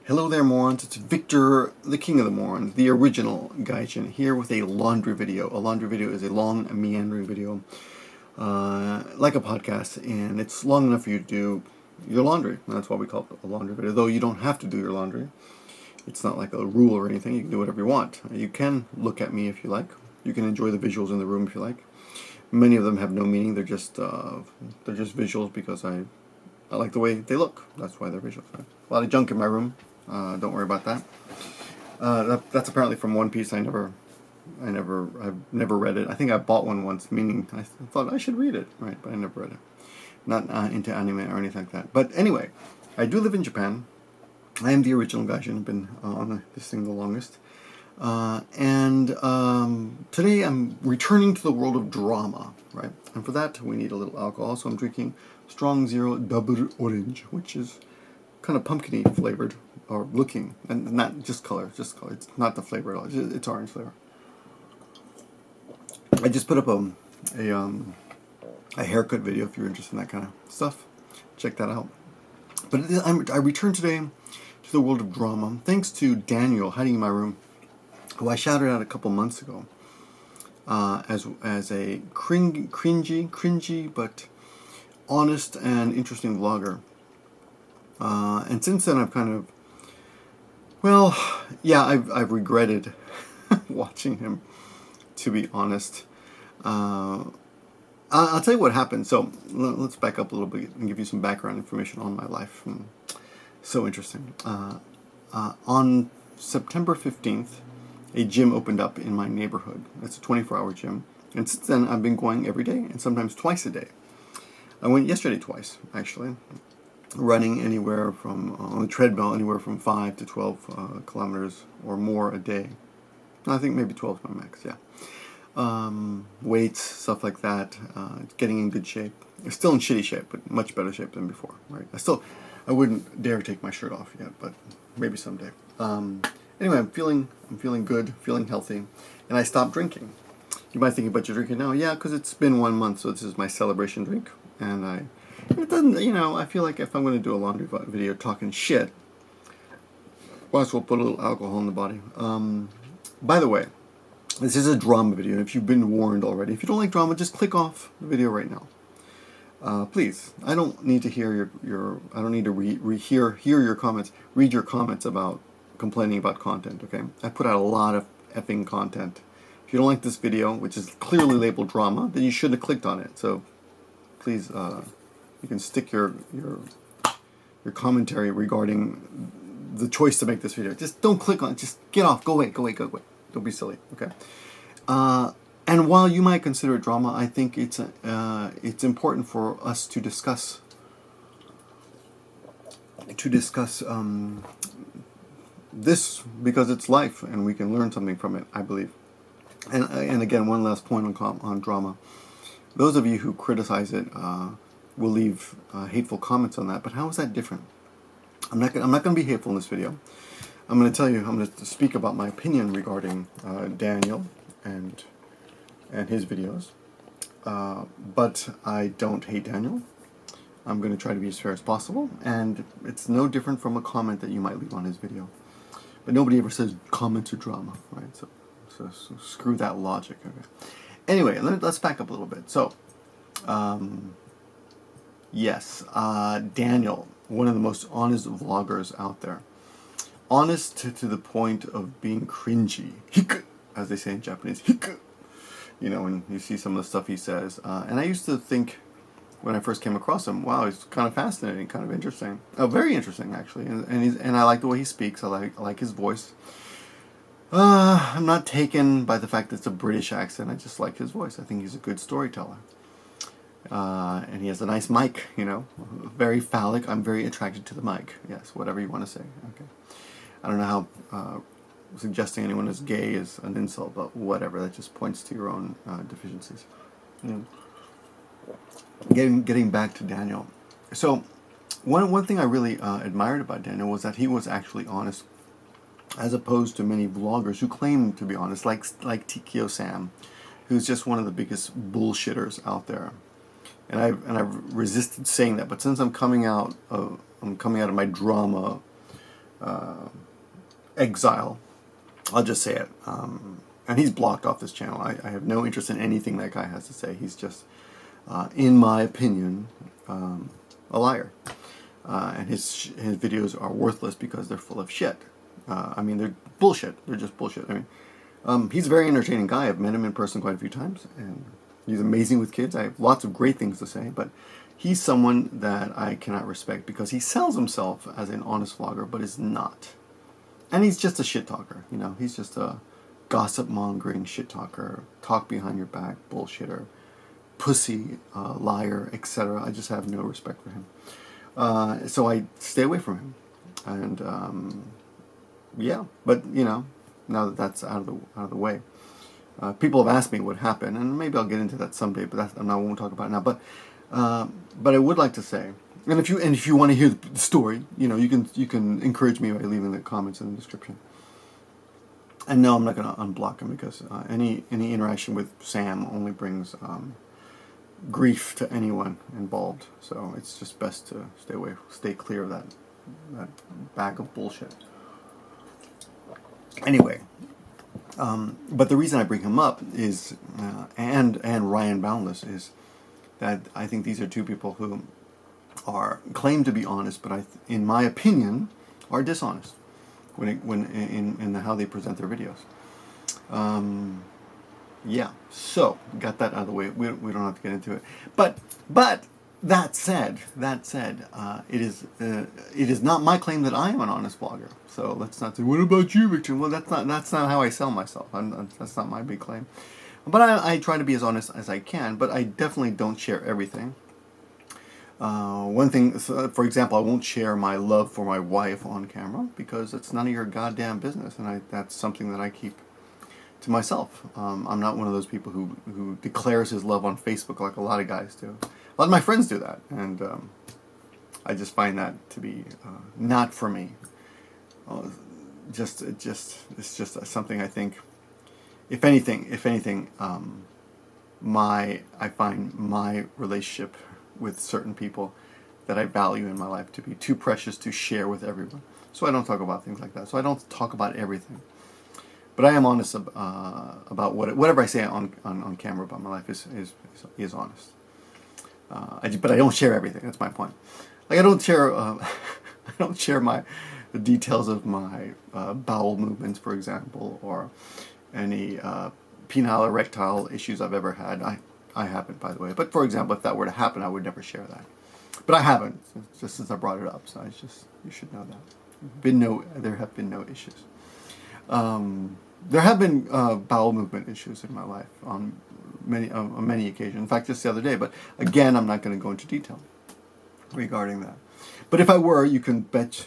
Hello there, morons. It's Victor, the king of the morons, the original Gaijin, here with a laundry video. A laundry video is a long, meandering video, like a podcast, and it's long enough for you to do your laundry. That's why we call it a laundry video, though you don't have to do your laundry. It's not like a rule or anything. You can do whatever you want. You can look at me if you like. You can enjoy the visuals in the room if you like. Many of them have no meaning. They're just visuals because I like the way they look. That's why they're visuals. Right? A lot of junk in my room. Don't worry about that. That's apparently from One Piece. I've never read it. I think I bought one once, meaning I thought I should read it, right? But I never read it. Not into anime or anything like that. But anyway, I do live in Japan. I am the original Gaijin. I've been on this thing the longest. Today I'm returning to the world of drama, right? And for that we need a little alcohol. So I'm drinking Strong Zero Double Orange, which is kind of pumpkin-y flavored, or looking, and not just color, It's not the flavor at all. It's orange flavor. I just put up a haircut video if you're interested in that kind of stuff. Check that out. But I returned today to the world of drama thanks to Daniel hiding in my room, who I shouted out a couple months ago as a cringy but honest and interesting vlogger. And since then I've kind of, I've regretted watching him, to be honest. I'll tell you what happened. So let's back up a little bit and give you some background information on my life. So interesting. On September 15th, a gym opened up in my neighborhood. It's a 24-hour gym. And since then, I've been going every day and sometimes twice a day. I went yesterday twice, actually. Running anywhere from, on the treadmill, anywhere from 5 to 12 kilometers or more a day. I think maybe 12 is my max, yeah. Weights, stuff like that. Getting in good shape. Still in shitty shape, but much better shape than before, right? I wouldn't dare take my shirt off yet, but maybe someday. Anyway, I'm feeling good, feeling healthy, and I stopped drinking. You might think about your drinking now. Yeah, because it's been 1 month, so this is my celebration drink, and it doesn't, I feel like if I'm going to do a laundry video talking shit, might as well put a little alcohol in the body. By the way, this is a drama video, and if you've been warned already, if you don't like drama, just click off the video right now. Please, I don't need to hear I don't need to hear your comments, read your comments about complaining about content, okay? I put out a lot of effing content. If you don't like this video, which is clearly labeled drama, then you shouldn't have clicked on it. So please, you can stick your commentary regarding the choice to make this video. Just don't click on it. Just get off. Go away. Don't be silly, okay? And while you might consider it drama, I think it's important for us to discuss this, because it's life and we can learn something from it, I believe. And again, one last point on drama. Those of you who criticize it will leave hateful comments on that, but how is that different? I'm not going to be hateful in this video. I'm going to speak about my opinion regarding Daniel and his videos. But I don't hate Daniel. I'm going to try to be as fair as possible, and it's no different from a comment that you might leave on his video. But nobody ever says comments are drama, right? So screw that logic. Okay. Anyway, let's back up a little bit. So, yes, Daniel, one of the most honest vloggers out there. Honest to the point of being cringy, as they say in Japanese, when you see some of the stuff he says. And I used to think, when I first came across him, wow, he's kind of fascinating, kind of interesting. Very interesting, actually. And I like the way he speaks. I like his voice. I'm not taken by the fact that it's a British accent. I just like his voice. I think he's a good storyteller. And he has a nice mic, very phallic. I'm very attracted to the mic. Yes, whatever you want to say. Okay. I don't know how suggesting anyone is gay is an insult, but whatever. That just points to your own deficiencies. Getting back to Daniel. So, one thing I really admired about Daniel was that he was actually honest, as opposed to many vloggers who claim to be honest, like Tikio Sam, who's just one of the biggest bullshitters out there. And I've resisted saying that, but since I'm coming out of my drama exile. I'll just say it. And he's blocked off this channel. I have no interest in anything that guy has to say. He's just, in my opinion, a liar. And his videos are worthless because they're full of shit. I mean, they're bullshit. They're just bullshit. I mean, he's a very entertaining guy. I've met him in person quite a few times, and he's amazing with kids. I have lots of great things to say, but he's someone that I cannot respect because he sells himself as an honest vlogger, but is not. And he's just a shit talker, you know. He's just a gossip mongering shit talker, talk behind your back, bullshitter, pussy, liar, etc. I just have no respect for him. So I stay away from him. And yeah, but you know, now that that's out of the way, people have asked me what happened, and maybe I'll get into that someday. But I won't talk about it now. But I would like to say, and if you want to hear the story, you know, you can encourage me by leaving the comments in the description. And no, I'm not going to unblock him because any interaction with Sam only brings grief to anyone involved. So it's just best to stay clear of that bag of bullshit. Anyway, but the reason I bring him up is, and Ryan Boundless, is that I think these are two people who claim to be honest, but in my opinion, are dishonest in how they present their videos. Yeah, so got that out of the way. We don't have to get into it. But that said, it is not my claim that I am an honest blogger. So let's not say, what about you, Victor? Well, that's not how I sell myself. That's not my big claim. But I try to be as honest as I can. But I definitely don't share everything. One thing, for example, I won't share my love for my wife on camera because it's none of your goddamn business, and that's something that I keep to myself. I'm not one of those people who declares his love on Facebook like a lot of guys do. A lot of my friends do that, and I just find that to be not for me. It's just something I think. If anything, I find my relationship with certain people that I value in my life to be too precious to share with everyone. So I don't talk about things like that. So I don't talk about everything. But I am honest about whatever I say on camera about my life is honest. But I don't share everything. That's my point. Like I don't share the details of my bowel movements, for example, or any penile erectile issues I've ever had. I haven't, by the way. But for example, if that were to happen, I would never share that. But I haven't, just since I brought it up. So you should know that. There have been no issues. There have been bowel movement issues in my life on many occasions. In fact, just the other day. But again, I'm not going to go into detail regarding that. But if I were, you can bet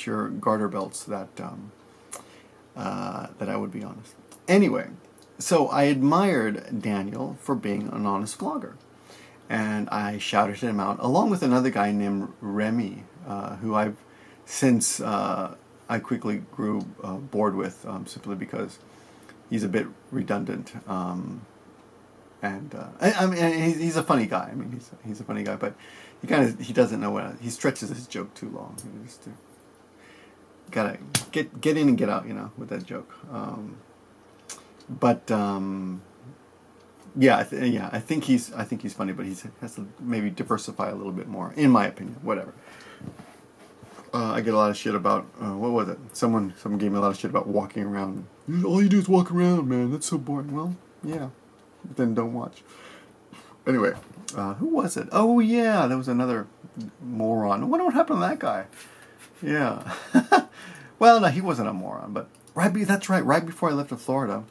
your garter belts that I would be honest. Anyway, so I admired Daniel for being an honest vlogger, and I shouted him out along with another guy named Remy, who I've since I quickly grew bored with simply because he's a bit redundant, and I mean he's a funny guy. I mean he's a funny guy, but he doesn't know he stretches his joke too long. You just gotta get in and get out, you know, with that joke. Yeah, I think he's funny, but he has to maybe diversify a little bit more, in my opinion. Whatever. I get a lot of shit about what was it? Someone gave me a lot of shit about walking around. All you do is walk around, man. That's so boring. Well, yeah, but then don't watch. Anyway, who was it? Oh yeah, there was another moron. I wonder what happened to that guy. Yeah. Well, no, he wasn't a moron, but that's right. Right before I left to Florida,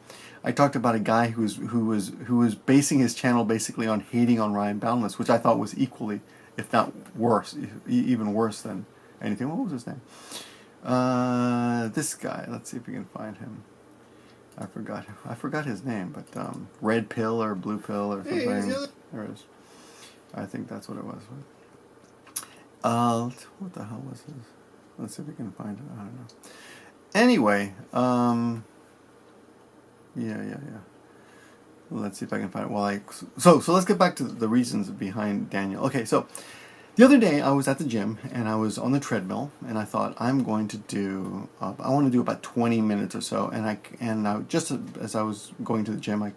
I talked about a guy who was basing his channel basically on hating on Ryan Boundless, which I thought was equally, if not worse, even worse than anything. What was his name? This guy. Let's see if we can find him. I forgot his name, but Red Pill or Blue Pill or something. There it is. I think that's what it was. What the hell was his? Let's see if we can find it. I don't know. Anyway, yeah. Let's see if I can find it. So let's get back to the reasons behind Daniel. Okay, so The other day I was at the gym and I was on the treadmill and I thought I'm going to do I want to do about 20 minutes or so, and I just as I was going to the gym, I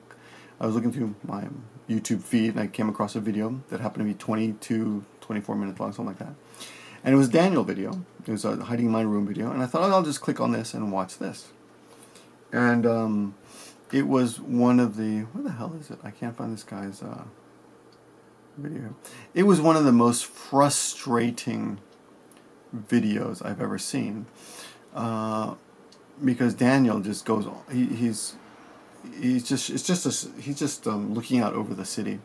was looking through my YouTube feed and I came across a video that happened to be 22 24 minutes long, something like that. And it was a Daniel video. It was a hiding in my room video, and I thought, oh, I'll just click on this and watch this. And it was one of the, where the hell is it? I can't find this guy's video. It was one of the most frustrating videos I've ever seen, because Daniel just goes on. He's just looking out over the city.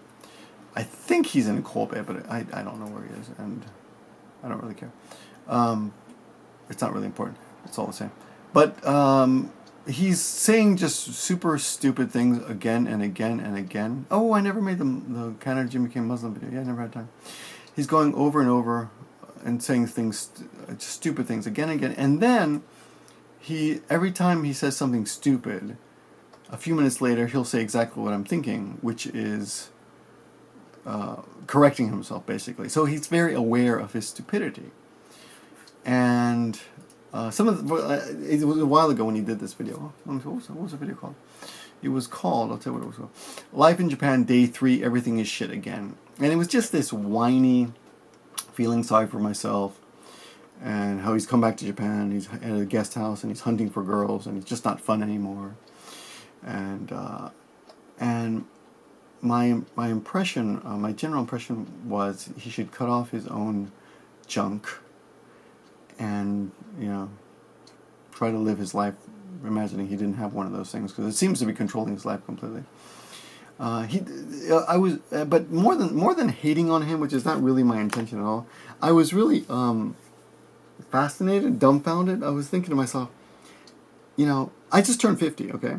I think he's in Kobe, but I don't know where he is, and I don't really care. It's not really important. It's all the same. But he's saying just super stupid things again and again and again. Oh, I never made the Canada Jim Became Muslim video. Yeah, I never had time. He's going over and over and saying things, stupid things again and again. And then every time he says something stupid, a few minutes later he'll say exactly what I'm thinking, which is correcting himself, basically. So he's very aware of his stupidity. And it was a while ago when he did this video. What was the video called? It was called, I'll tell you what it was called. Life in Japan, Day 3, Everything is Shit Again. And it was just this whiny, feeling sorry for myself, and how he's come back to Japan, he's at a guest house, and he's hunting for girls, and it's just not fun anymore. And my impression, my general impression was he should cut off his own junk and, try to live his life imagining he didn't have one of those things, because it seems to be controlling his life completely. But more than hating on him, which is not really my intention at all, I was really fascinated, dumbfounded. I was thinking to myself, I just turned 50, okay?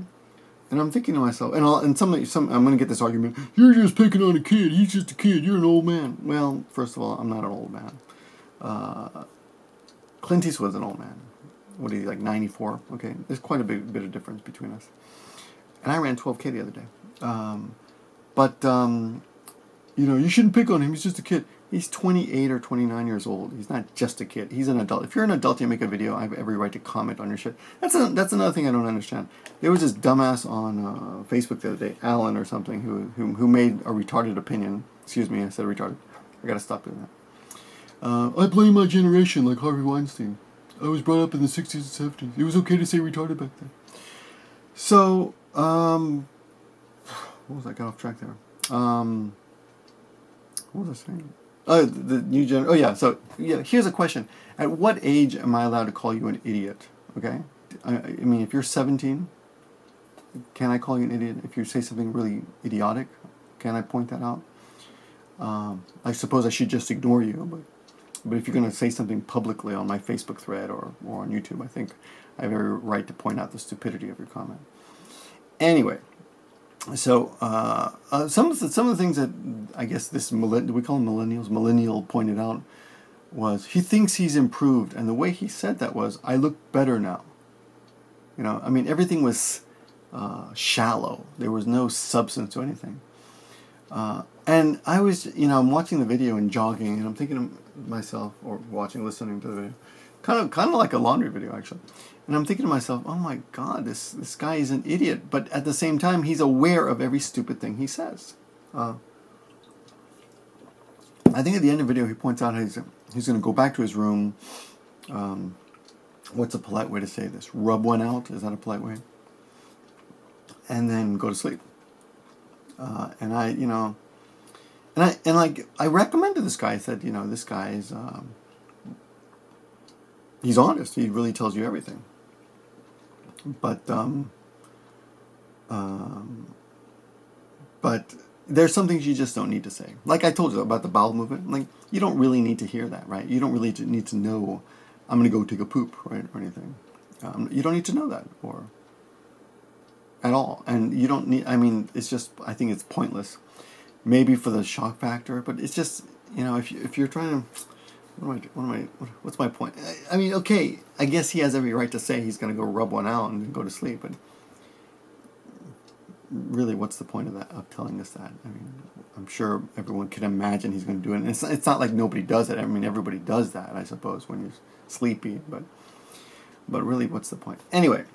And I'm thinking to myself, and I'm going to get this argument, you're just picking on a kid, he's just a kid, you're an old man. Well, first of all, I'm not an old man. Clint Eastwood's an old man. What is he, like 94? Okay, there's quite a bit of difference between us. And I ran 12K the other day. You shouldn't pick on him, he's just a kid. He's 28 or 29 years old. He's not just a kid. He's an adult. If you're an adult, you make a video, I have every right to comment on your shit. That's another thing I don't understand. There was this dumbass on Facebook the other day, Alan or something, who made a retarded opinion. Excuse me, I said retarded. I gotta stop doing that. I blame my generation like Harvey Weinstein. I was brought up in the 60s and 70s. It was okay to say retarded back then. So, what was I got off track there? What was I saying? The new gen. Oh yeah. So yeah, here's a question: at what age am I allowed to call you an idiot? Okay. I mean, if you're 17, can I call you an idiot? If you say something really idiotic, can I point that out? I suppose I should just ignore you, but if you're going to say something publicly on my Facebook thread or on YouTube, I think I have every right to point out the stupidity of your comment. Anyway. So some of the things that I guess we call them millennial pointed out was he thinks he's improved, and the way he said that was, I look better now. I mean, everything was shallow. There was no substance to anything. And I was, I'm watching the video and jogging, and I'm thinking to myself, or listening to the video, kind of like a laundry video actually. And I'm thinking to myself, oh my God, this guy is an idiot. But at the same time, he's aware of every stupid thing he says. I think at the end of the video, he points out he's going to go back to his room. What's a polite way to say this? Rub one out? Is that a polite way? And then go to sleep. And I recommended this guy. I said, this guy is, he's honest. He really tells you everything. But there's some things you just don't need to say. Like I told you about the bowel movement. Like, you don't really need to hear that, right? You don't really need to know, I'm going to go take a poop, right, or anything. You don't need to know that, or at all. And you don't need, it's just, I think it's pointless. Maybe for the shock factor, but it's just, if you're trying to, what's my point? Okay, I guess he has every right to say he's going to go rub one out and go to sleep, but really, what's the point of that, of telling us that? I mean, I'm sure everyone can imagine he's going to do it. And it's not like nobody does it. I mean, everybody does that, I suppose, when you're sleepy. But really, what's the point? Anyway,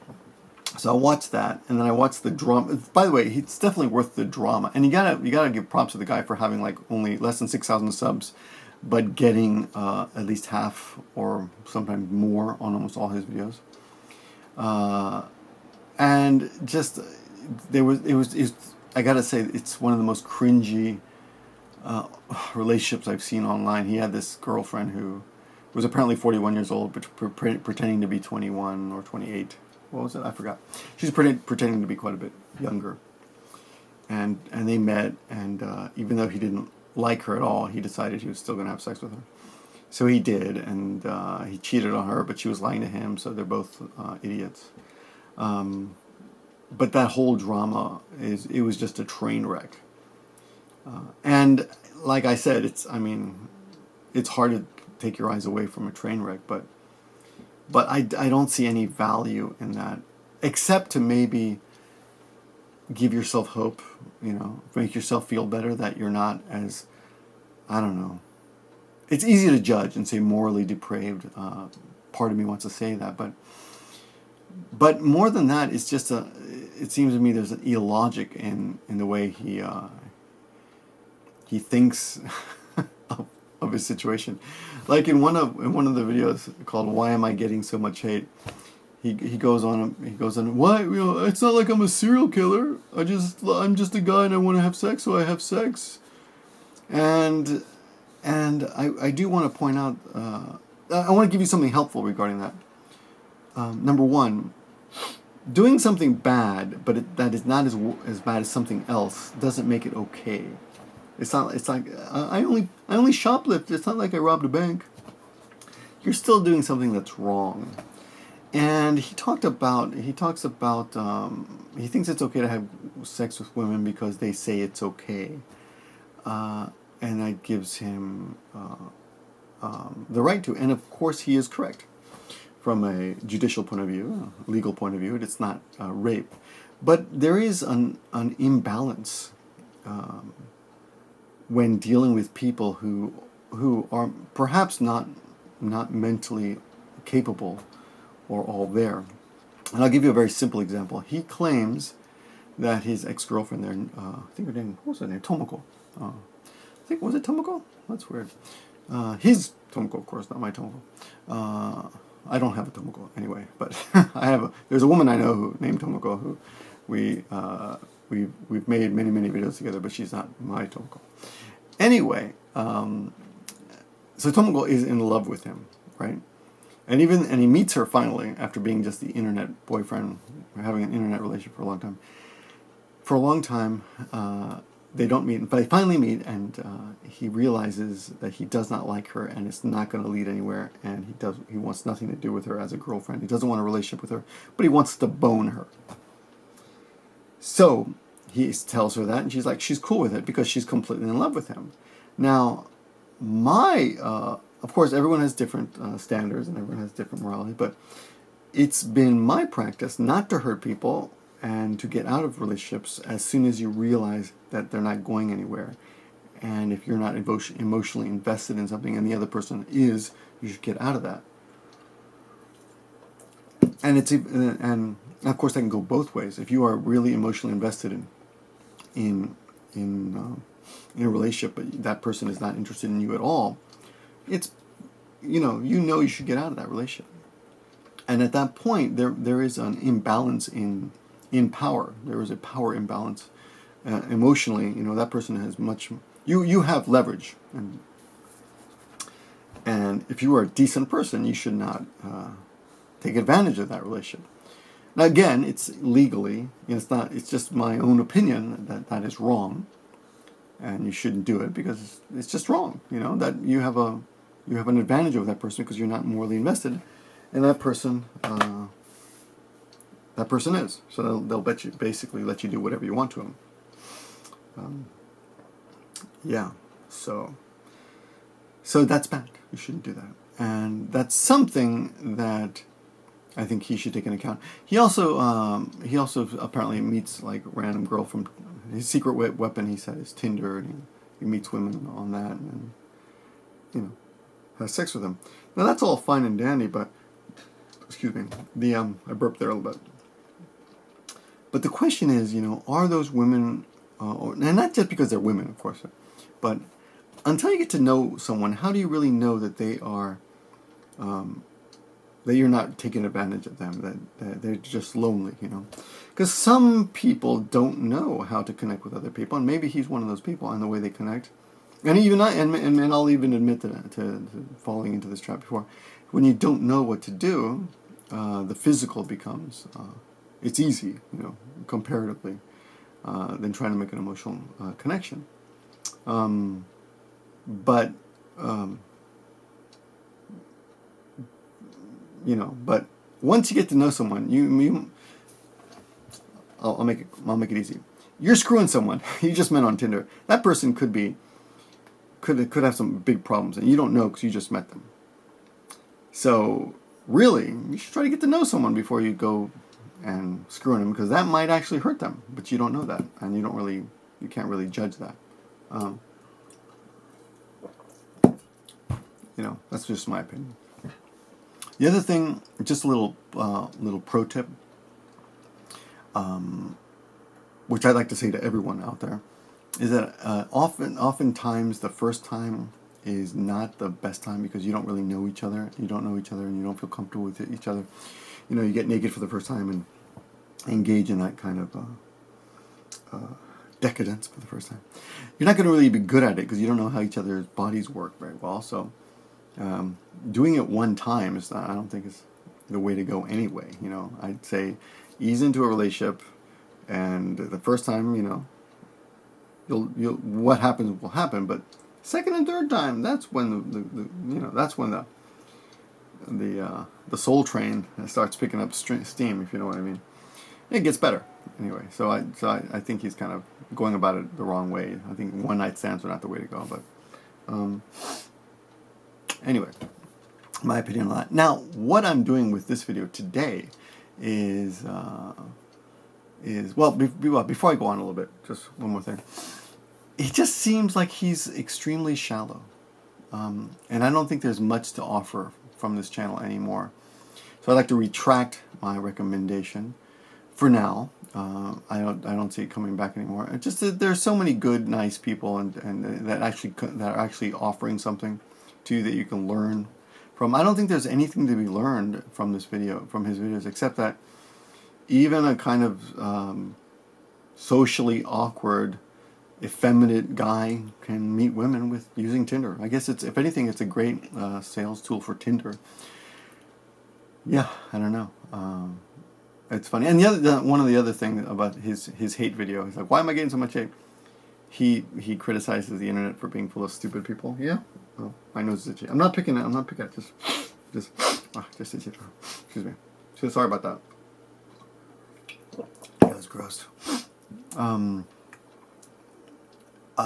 so I watched that, and then I watched the drama. By the way, it's definitely worth the drama. And you gotta give props to the guy for having like only less than 6,000 subs, but getting at least half or sometimes more on almost all his videos. And just it was I gotta say, it's one of the most cringy relationships I've seen online. He had this girlfriend who was apparently 41 years old, but pretending to be 21 or 28. What was it? I forgot. She's pretending to be quite a bit younger. And they met, and even though he didn't like her at all, he decided he was still going to have sex with her. So he did, and he cheated on her, but she was lying to him, so they're both idiots. But that whole drama, it was just a train wreck. And like I said, it's hard to take your eyes away from a train wreck, but I don't see any value in that, except to maybe give yourself hope, make yourself feel better that you're not as, I don't know. It's easy to judge and say morally depraved. Part of me wants to say that, but more than that, it's just it seems to me there's an illogic in the way he thinks of his situation. Like in one of the videos called "Why Am I Getting So Much Hate?" He goes on, why, it's not like I'm a serial killer. I'm just a guy and I want to have sex, so I have sex. And I do want to point out, I want to give you something helpful regarding that. Number one, doing something bad, but that is not as bad as something else, doesn't make it okay. It's like I only shoplifted. It's not like I robbed a bank. You're still doing something that's wrong. And he talks about he thinks it's okay to have sex with women because they say it's okay, and that gives him the right to. And of course, he is correct from a judicial point of view, a legal point of view. It's not rape, but there is an imbalance when dealing with people who are perhaps not mentally capable or all there. And I'll give you a very simple example. He claims that his ex-girlfriend there, I think her name, what was her name? Tomoko. Was it Tomoko? That's weird. His Tomoko, of course, not my Tomoko. I don't have a Tomoko anyway, but there's a woman I know named Tomoko who we've made many videos together, but she's not my Tomoko. Anyway, so Tomoko is in love with him, right? And he meets her finally after being just the internet boyfriend, having an internet relationship for a long time. For a long time, they don't meet, but they finally meet, and he realizes that he does not like her, and it's not going to lead anywhere. And he wants nothing to do with her as a girlfriend. He doesn't want a relationship with her, but he wants to bone her. So he tells her that, and she's cool with it because she's completely in love with him. Now, of course, everyone has different standards and everyone has different morality, but it's been my practice not to hurt people and to get out of relationships as soon as you realize that they're not going anywhere. And if you're not emotionally invested in something and the other person is, you should get out of that. And of course, that can go both ways. If you are really emotionally invested in a relationship, but that person is not interested in you at all, it's you should get out of that relationship. And at that point, there is an imbalance in power. There is a power imbalance emotionally. That person has much. You have leverage, and if you are a decent person, you should not take advantage of that relationship. Now, again, it's legally. It's not. It's just my own opinion that is wrong, and you shouldn't do it because it's just wrong. That you have an advantage over that person because you're not morally invested, and that person is. So they'll basically let you do whatever you want to them. Yeah. So that's bad. You shouldn't do that, and that's something that I think he should take into account. He also apparently meets like random girl from his secret weapon. He said is Tinder, and he meets women on that, and has sex with them. Now that's all fine and dandy, but excuse me, I burped there a little bit. But the question is, are those women, and not just because they're women, of course, but until you get to know someone, how do you really know that they are, that you're not taking advantage of them, that they're just lonely, Because some people don't know how to connect with other people, and maybe he's one of those people, and the way they connect. And even and I'll even admit to falling into this trap before. When you don't know what to do, the physical becomes, it's easy, comparatively, than trying to make an emotional connection. But once you get to know someone, I'll make it easy. You're screwing someone you just met on Tinder. That person could have some big problems, and you don't know because you just met them. So really, you should try to get to know someone before you go and screwing them, because that might actually hurt them, but you don't know that, and you can't really judge that. That's just my opinion. The other thing, just a little pro tip, which I'd like to say to everyone out there, is that oftentimes the first time is not the best time, because you don't really know each other. You don't know each other, and you don't feel comfortable with each other. You get naked for the first time and engage in that kind of decadence for the first time. You're not going to really be good at it because you don't know how each other's bodies work very well. So doing it one time I don't think is the way to go anyway. I'd say ease into a relationship, and the first time, you'll what happens will happen, but second and third time, that's when that's when the soul train starts picking up steam, if you know what I mean. It gets better anyway. So I think he's kind of going about it the wrong way. I think one night stands are not the way to go. But anyway, my opinion on that. Now, what I'm doing with this video today is before I go on a little bit, just one more thing. It just seems like he's extremely shallow, and I don't think there's much to offer from this channel anymore. So I'd like to retract my recommendation for now. I don't see it coming back anymore. It's just that there's so many good, nice people, and that are actually offering something to you that you can learn from. I don't think there's anything to be learned from his videos, except that even a kind of socially awkward, effeminate guy can meet women with using Tinder. I guess if anything, it's a great sales tool for Tinder. Yeah, I don't know. It's funny. And one of the other things about his hate video, he's like, why am I getting so much hate? He criticizes the internet for being full of stupid people. Yeah. Oh, my nose is itchy. I'm not picking at just itchy. Excuse me. So sorry about that. That was gross.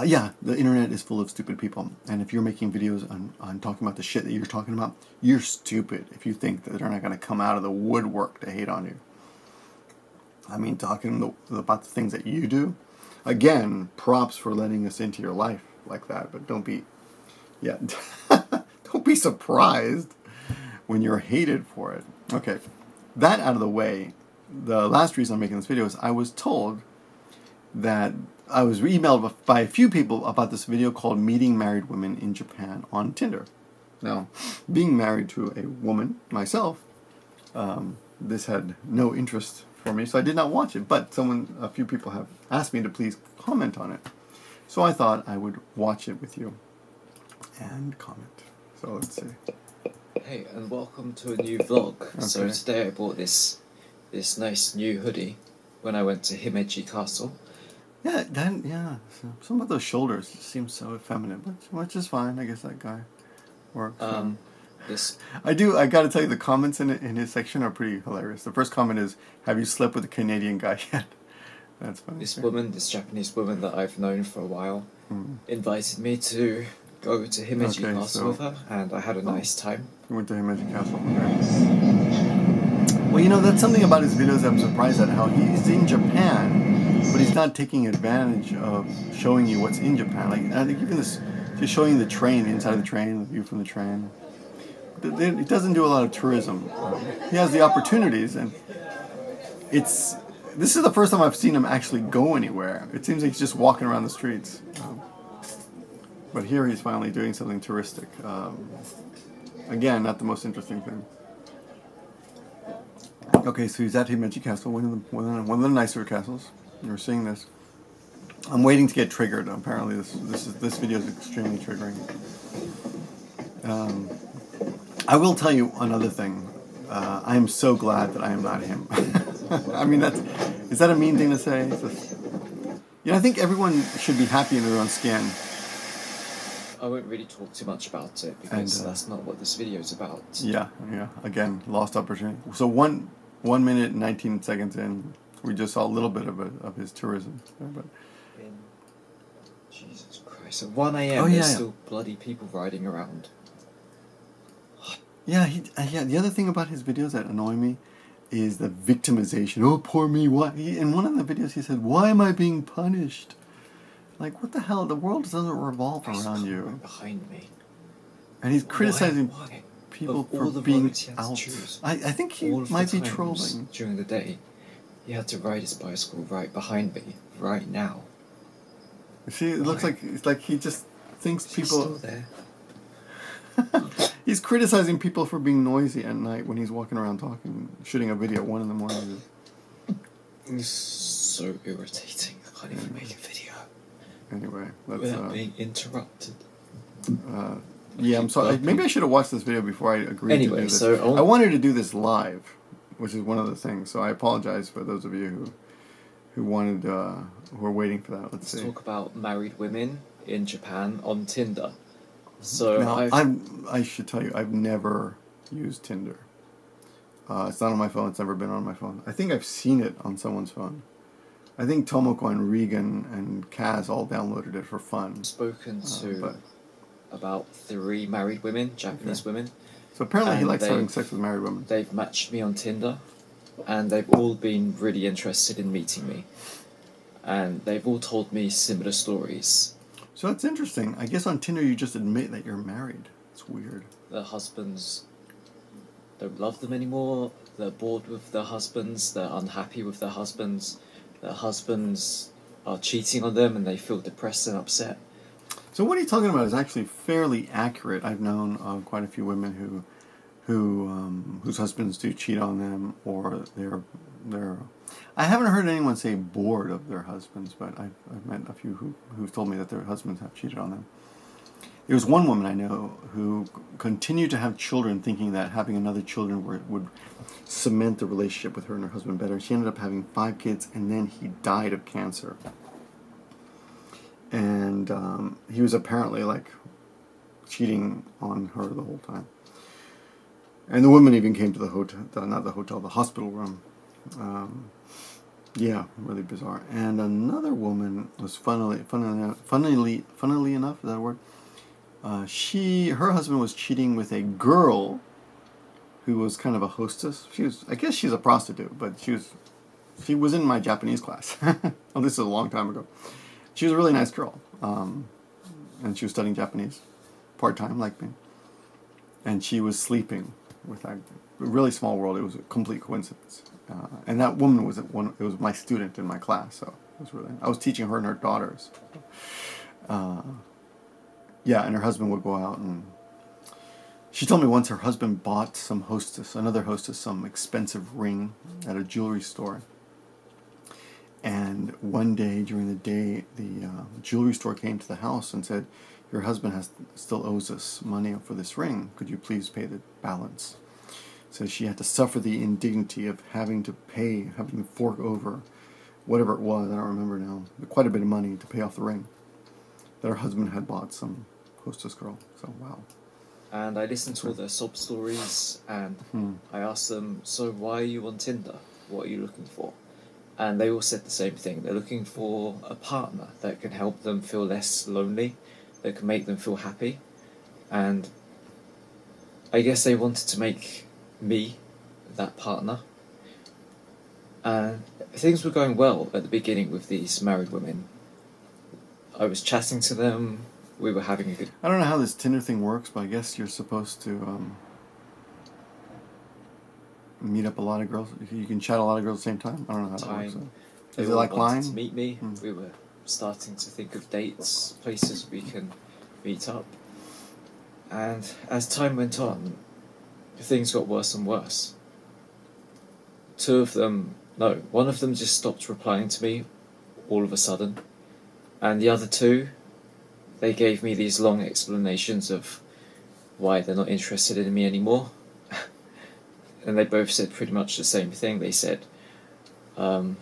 Yeah, the internet is full of stupid people, and if you're making videos on talking about the shit that you're talking about, you're stupid if you think that they're not going to come out of the woodwork to hate on you. I mean, talking about the things that you do, again, props for letting us into your life like that, but don't be surprised when you're hated for it. Okay, that out of the way, the last reason I'm making this video is I was told that I was emailed by a few people about this video called Meeting Married Women in Japan on Tinder. Now, being married to a woman myself, this had no interest for me, so I did not watch it, but a few people have asked me to please comment on it. So I thought I would watch it with you and comment. So let's see. Hey, and welcome to a new vlog. Okay. So today I bought this nice new hoodie when I went to Himeji Castle. Yeah, so some of those shoulders seem so effeminate, which is fine. I guess that guy works. I gotta tell you, the comments in his section are pretty hilarious. The first comment is, "Have you slept with a Canadian guy yet?" That's funny. This Japanese woman that I've known for a while, invited me to go to Himeji Castle with her, and I had a nice time. You went to Himeji Castle. Well, you know, that's something about his videos I'm surprised at, how he's in Japan, but he's not taking advantage of showing you what's in Japan. Like, I think even this, just showing the train, the inside of the train, the view from the train. He doesn't do a lot of tourism. He has the opportunities, and this is the first time I've seen him actually go anywhere. It seems like he's just walking around the streets. But here he's finally doing something touristic. Again, not the most interesting thing. Okay, so he's at Himeji Castle, one of the nicer castles. You're seeing this. I'm waiting to get triggered. Apparently, this video is extremely triggering. I will tell you another thing. I am so glad that I am not him. I mean, is that a mean thing to say? I think everyone should be happy in their own skin. I won't really talk too much about it because that's not what this video is about. Yeah. Again, lost opportunity. So 1 minute and 19 seconds in, we just saw a little bit of his tourism. But Jesus Christ! At 1 a.m. there's still bloody people riding around. Yeah, the other thing about his videos that annoy me is the victimization. Oh, poor me. Why? In one of the videos, he said, "Why am I being punished?" Like, what the hell? The world doesn't revolve around you. Right behind me. And he's criticizing people for being out. I think he might be trolling. During the day, he had to ride his bicycle right behind me, right now. See, it looks like it's like he just thinks people. Still there. He's criticizing people for being noisy at night when he's walking around shooting a video at 1 a.m. It's so irritating. I can't even make a video. Anyway, without being interrupted. Yeah, I'm sorry. Maybe I should have watched this video before I agreed to do this. So I wanted to do this live, which is one of the things. So I apologize for those of you who wanted, who are waiting for that. Let's see. Talk about married women in Japan on Tinder. So now, I should tell you, I've never used Tinder. It's not on my phone. It's never been on my phone. I think I've seen it on someone's phone. I think Tomoko and Regan and Kaz all downloaded it for fun. Spoken to about 3 married women, Japanese women. So apparently he likes having sex with married women. They've matched me on Tinder, and they've all been really interested in meeting me. And they've all told me similar stories. So that's interesting. I guess on Tinder you just admit that you're married. It's weird. Their husbands don't love them anymore. They're bored with their husbands. They're unhappy with their husbands. Their husbands are cheating on them and they feel depressed and upset. So what he's talking about is actually fairly accurate. I've known quite a few women whose husbands do cheat on them, or they're I haven't heard anyone say bored of their husbands, but I've met a few who've told me that their husbands have cheated on them. There was one woman I know who continued to have children, thinking that having another children would cement the relationship with her and her husband better. She ended up having 5 kids, and then he died of cancer. And he was apparently like cheating on her the whole time. And the woman even came to the the hospital room. Yeah, really bizarre. And another woman was funnily enough, is that a word? Her husband was cheating with a girl who was kind of a hostess. I guess she's a prostitute, but she was in my Japanese class. Oh, this is a long time ago. She was a really nice girl, and she was studying Japanese part-time, like me. And she was sleeping with that really small world. It was a complete coincidence. And that woman was it was my student in my class, so it was I was teaching her and her daughters. Yeah, and her husband would go out, and she told me once her husband bought another hostess, some expensive ring at a jewelry store. And one day during the day, the jewelry store came to the house and said, "Your husband still owes us money for this ring. Could you please pay the balance?" So she had to suffer the indignity of having to fork over whatever it was, I don't remember now, but quite a bit of money to pay off the ring that her husband had bought some hostess girl. So, wow. And I listened to all their sob stories, and I asked them, "So why are you on Tinder? What are you looking for?" And they all said the same thing. They're looking for a partner that can help them feel less lonely, that can make them feel happy. And I guess they wanted to make me that partner. And things were going well at the beginning with these married women. I was chatting to them. We were having a good. I don't know how this Tinder thing works, but I guess you're supposed to meet up a lot of girls. You can chat a lot of girls at the same time. I don't know how that works. They Is it like wanted Line? to meet me. We were starting to think of dates, places we can meet up. And as time went on, things got worse and worse. One of them just stopped replying to me all of a sudden. And the other two, they gave me these long explanations of why they're not interested in me anymore. And they both said pretty much the same thing. They said, I'm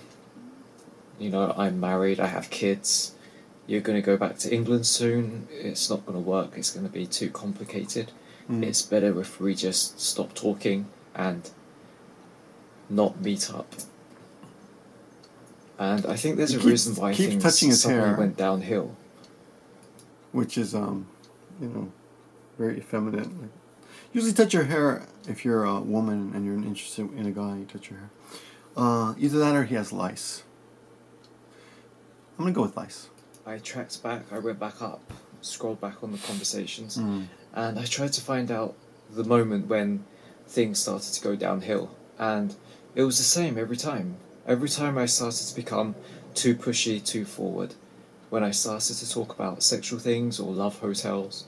married, I have kids, you're going to go back to England soon, it's not going to work, it's going to be too complicated. It's better if we just stop talking and not meet up. And I think there's a reason why things suddenly went downhill. Which is, very effeminate. Usually touch your hair if you're a woman and you're interested in a guy, you touch your hair. Either that or he has lice. I'm going to go with lice. I tracked back, I went back up, scrolled back on the conversations, and I tried to find out the moment when things started to go downhill. And it was the same every time. Every time I started to become too pushy, too forward, when I started to talk about sexual things or love hotels,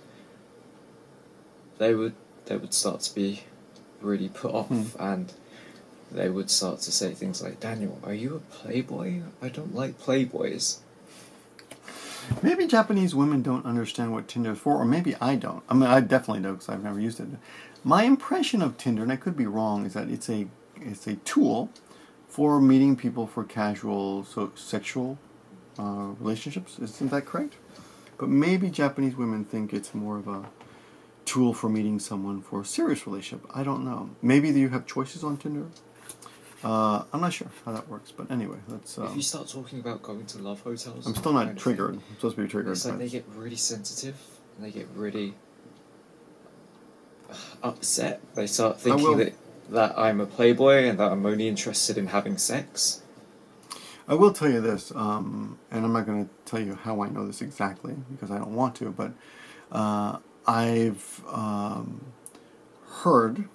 they would start to be really put off, and they would start to say things like, Daniel, are you a playboy? I don't like playboys. Maybe Japanese women don't understand what Tinder is for, or maybe I don't. I mean, I definitely don't because I've never used it. My impression of Tinder, and I could be wrong, is that it's a tool for meeting people for casual sexual relationships. Isn't that correct? But maybe Japanese women think it's more of a tool for meeting someone for a serious relationship. I don't know. Maybe you have choices on Tinder. I'm not sure how that works, but anyway, let's. If you start talking about going to love hotels, I'm still not triggered. I'm supposed to be triggered. It's like they get really sensitive and they get really upset. They start thinking that I'm a playboy and that I'm only interested in having sex. I will tell you this, and I'm not going to tell you how I know this exactly because I don't want to, but I've heard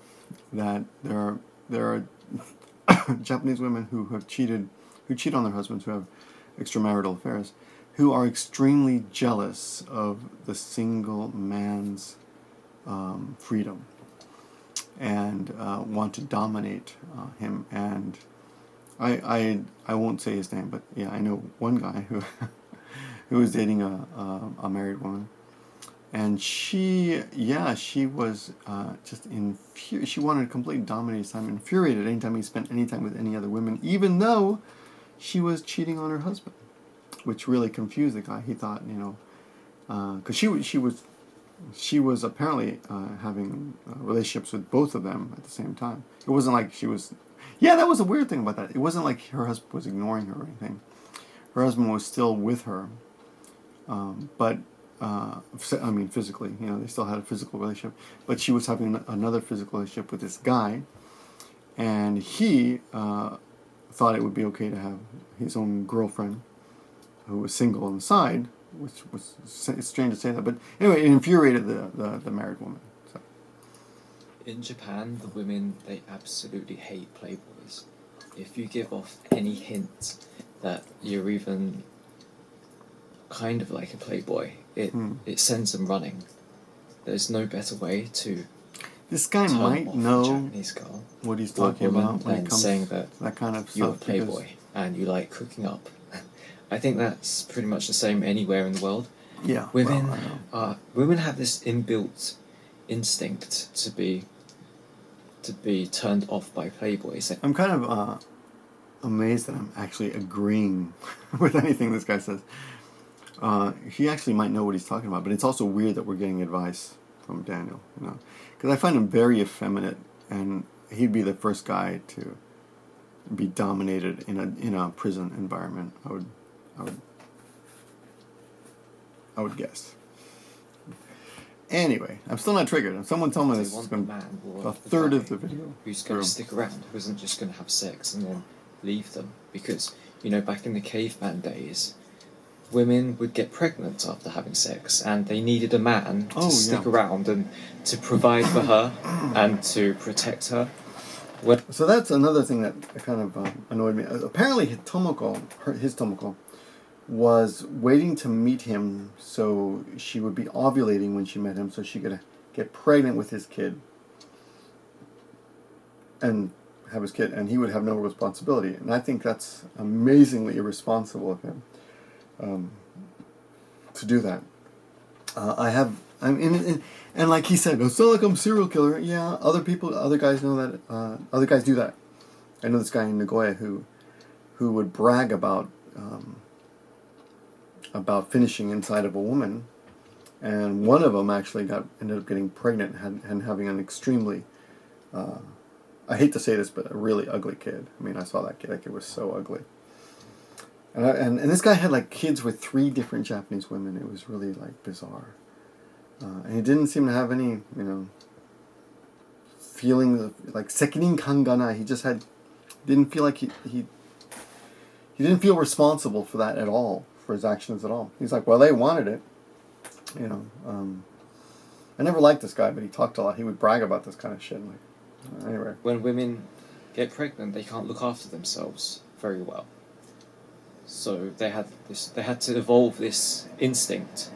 that there are Japanese women who cheat on their husbands, who have extramarital affairs, who are extremely jealous of the single man's freedom and want to dominate him. And I won't say his name, but yeah, I know one guy who was dating a married woman. And she was just she wanted to completely dominate his time, infuriated anytime he spent any time with any other women, even though she was cheating on her husband, which really confused the guy. He thought, because she was apparently having relationships with both of them at the same time. It wasn't like she was. Yeah, that was a weird thing about that. It wasn't like her husband was ignoring her or anything. Her husband was still with her, but. Physically, they still had a physical relationship, but she was having another physical relationship with this guy, and he thought it would be okay to have his own girlfriend who was single on the side, which was it's strange to say that, but anyway, it infuriated the married woman. So. In Japan, the women, they absolutely hate playboys. If you give off any hint that you're even kind of like a playboy, it sends them running. There's no better way to. This guy might know Japanese girl what he's talking about when it comes saying that kind of you're a stuff. playboy and you like cooking up. I think that's pretty much the same anywhere in the world. Yeah, women have this inbuilt instinct to be turned off by playboys. I'm kind of amazed that I'm actually agreeing with anything this guy says. He actually might know what he's talking about, but it's also weird that we're getting advice from Daniel, because I find him very effeminate, and he'd be the first guy to be dominated in a prison environment. I would guess. Anyway, I'm still not triggered. If someone tell me this is going to be a third of the video, who's going to stick around, who isn't just going to have sex and then leave them because, you know, back in the caveman days, women would get pregnant after having sex, and they needed a man to stick around and to provide for her and to protect her. So that's another thing that kind of annoyed me. Apparently, his Tomoko was waiting to meet him so she would be ovulating when she met him, so she could get pregnant with his kid and have his kid, and he would have no responsibility. And I think that's amazingly irresponsible of him to do that. And like he said, it's not like I'm a serial killer. Yeah, other guys know that. Other guys do that. I know this guy in Nagoya who would brag about finishing inside of a woman, and one of them actually ended up getting pregnant and having an extremely, I hate to say this, but a really ugly kid. I mean, I saw that kid. That kid was so ugly. And this guy had like kids with 3 different Japanese women. It was really like bizarre. And he didn't seem to have any, feelings of, like, sekirin kangana. He just didn't feel like he didn't feel responsible for that at all, for his actions at all. He's like, well, they wanted it, I never liked this guy, but he talked a lot. He would brag about this kind of shit. Anyway. When women get pregnant, they can't look after themselves very well. So they had to evolve this instinct.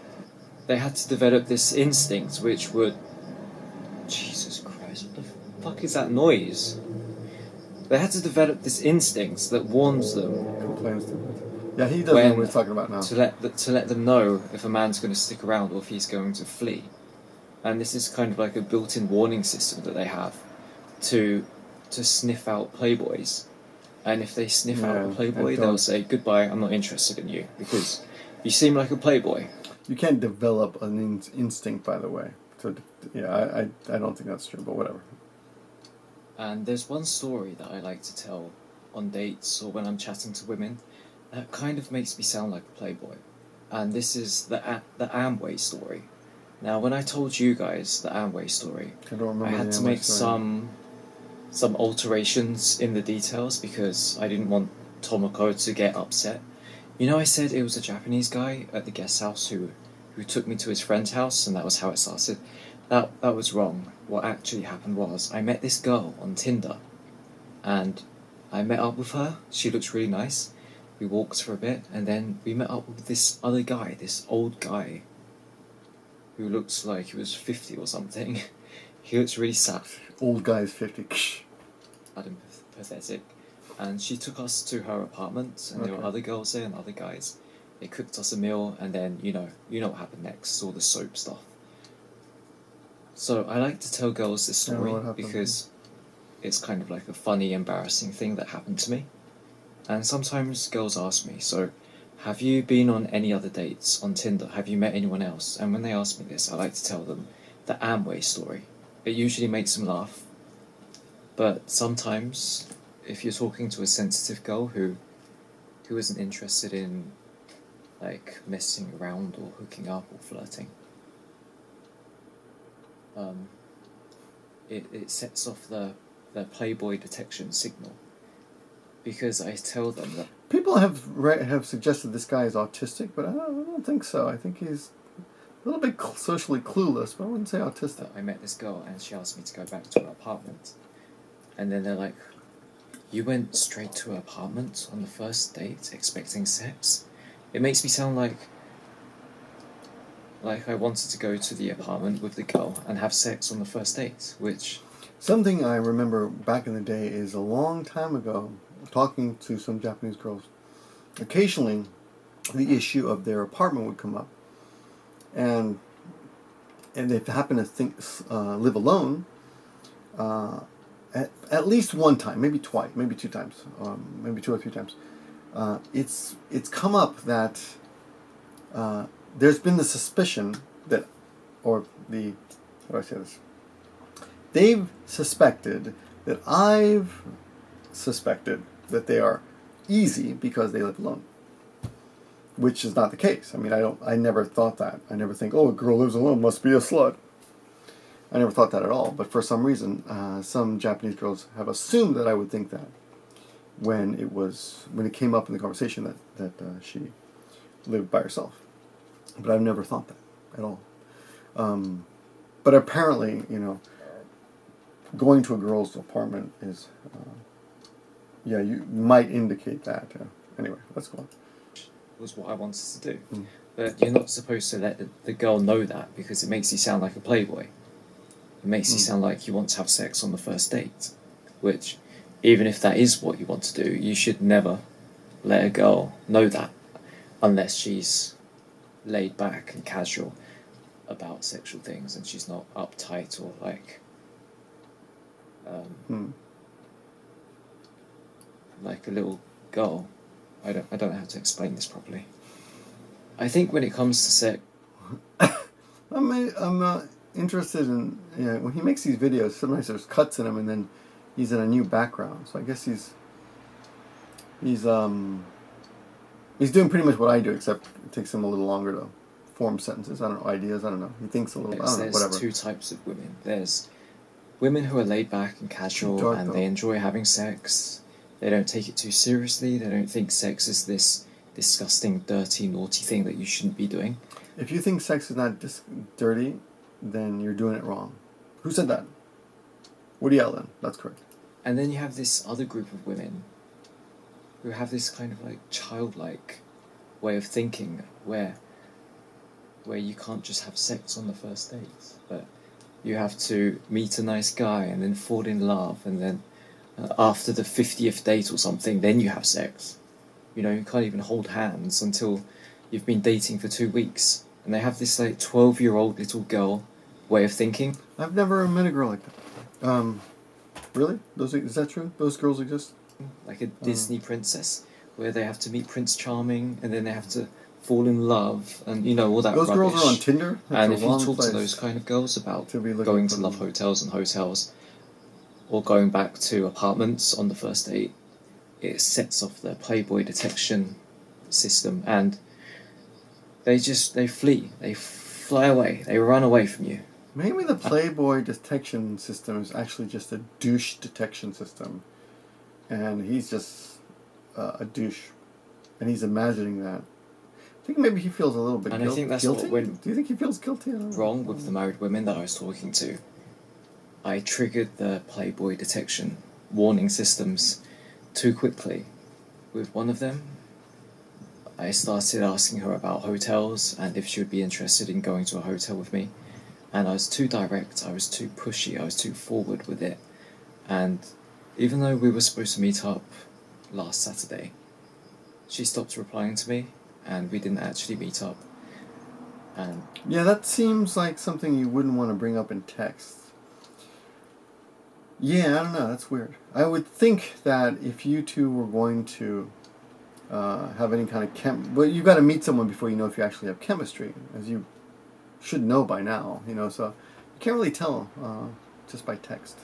They had to develop this instinct which would... Jesus Christ, what the fuck is that noise? They had to develop this instinct that warns them... Complains to them. Yeah, he doesn't know what he's talking about now. To let them know if a man's going to stick around or if he's going to flee. And this is kind of like a built-in warning system that they have to sniff out playboys. And if they sniff out a playboy, they'll say, goodbye, I'm not interested in you, because you seem like a playboy. You can't develop an instinct, by the way. I don't think that's true, but whatever. And there's one story that I like to tell on dates or when I'm chatting to women that kind of makes me sound like a playboy. And this is the Amway story. Now, when I told you guys the Amway story, I had to make some alterations in the details because I didn't want Tomoko to get upset. You know, I said it was a Japanese guy at the guest house who took me to his friend's house, and that was how it started. That was wrong. What actually happened was I met this girl on Tinder, and I met up with her. She looks really nice. We walked for a bit, and then we met up with this other guy, this old guy, who looks like he was 50 or something. He looks really sad. Old guy's 50. Adam, pathetic. And she took us to her apartment, and there were other girls there and other guys. They cooked us a meal, and then, you know what happened next, all the soap stuff. So I like to tell girls this story because it's kind of like a funny, embarrassing thing that happened to me. And sometimes girls ask me, so, have you been on any other dates on Tinder? Have you met anyone else? And when they ask me this, I like to tell them the Amway story. It usually makes them laugh. But sometimes, if you're talking to a sensitive girl who isn't interested in, like, messing around or hooking up or flirting, it sets off the Playboy detection signal. Because I tell them that... People have suggested this guy is autistic, but I don't think so. I think he's a little bit socially clueless, but I wouldn't say autistic. I met this girl, and she asked me to go back to her apartment. And then they're like, you went straight to her apartment on the first date, expecting sex? It makes me sound like I wanted to go to the apartment with the girl and have sex on the first date, which... Something I remember back in the day is a long time ago, talking to some Japanese girls, occasionally the issue of their apartment would come up. And if they happen to live alone, at least one time, maybe twice, maybe 2 times, maybe 2 or 3 times, it's come up that there's been the suspicion that, or the, how do I say this? They've suspected that I've suspected that they are easy because they live alone, which is not the case. I mean, I never thought that. I never think, oh, a girl lives alone, must be a slut. I never thought that at all. But for some reason, some Japanese girls have assumed that I would think that. when it came up in the conversation that she lived by herself. But I've never thought that at all. But apparently, going to a girl's apartment is, you might indicate that. Anyway, let's go on. Was what I wanted to do. But you're not supposed to let the girl know that, because it makes you sound like a playboy. It makes you sound like you want to have sex on the first date, which, even if that is what you want to do, you should never let a girl know that unless she's laid back and casual about sexual things and she's not uptight or like like a little girl. I don't know how to explain this properly. I think when it comes to sex, I'm not interested in when he makes these videos. Sometimes there's cuts in them, and then he's in a new background. So I guess he's doing pretty much what I do, except it takes him a little longer to form sentences. I don't know, ideas. I don't know. He thinks a little. I don't know. Whatever. There's two types of women. There's women who are laid back and casual, and they enjoy having sex. They don't take it too seriously. They don't think sex is this disgusting, dirty, naughty thing that you shouldn't be doing. If you think sex is not dirty, then you're doing it wrong. Who said that? Woody Allen. That's correct. And then you have this other group of women who have this kind of like childlike way of thinking where you can't just have sex on the first date, but you have to meet a nice guy and then fall in love, and then after the 50th date or something, then you have sex. You can't even hold hands until you've been dating for 2 weeks. And they have this like 12-year-old little girl way of thinking. I've never met a girl like that. Really? Is that true? Those girls exist? Like a Disney princess, where they have to meet Prince Charming, and then they have to fall in love, and all that Those rubbish. girls are on Tinder? And if you talk to those kind of girls about going to love hotels and hotels, or going back to apartments on the first date, it sets off the Playboy detection system, and they flee, they fly away, they run away from you. Maybe the Playboy detection system is actually just a douche detection system, and he's just a douche, and he's imagining that. I think maybe he feels a little bit guilty. And I think that's guilty? what went Do you think he feels guilty? wrong with the married women that I was talking to. I triggered the Playboy detection warning systems too quickly. With one of them, I started asking her about hotels and if she would be interested in going to a hotel with me. And I was too direct, I was too pushy, I was too forward with it. And even though we were supposed to meet up last Saturday, she stopped replying to me, and we didn't actually meet up. And yeah, that seems like something you wouldn't want to bring up in text. Yeah, I don't know, that's weird. I would think that if you two were going to have any kind of well, you've got to meet someone before you know if you actually have chemistry, as you should know by now, so you can't really tell just by text.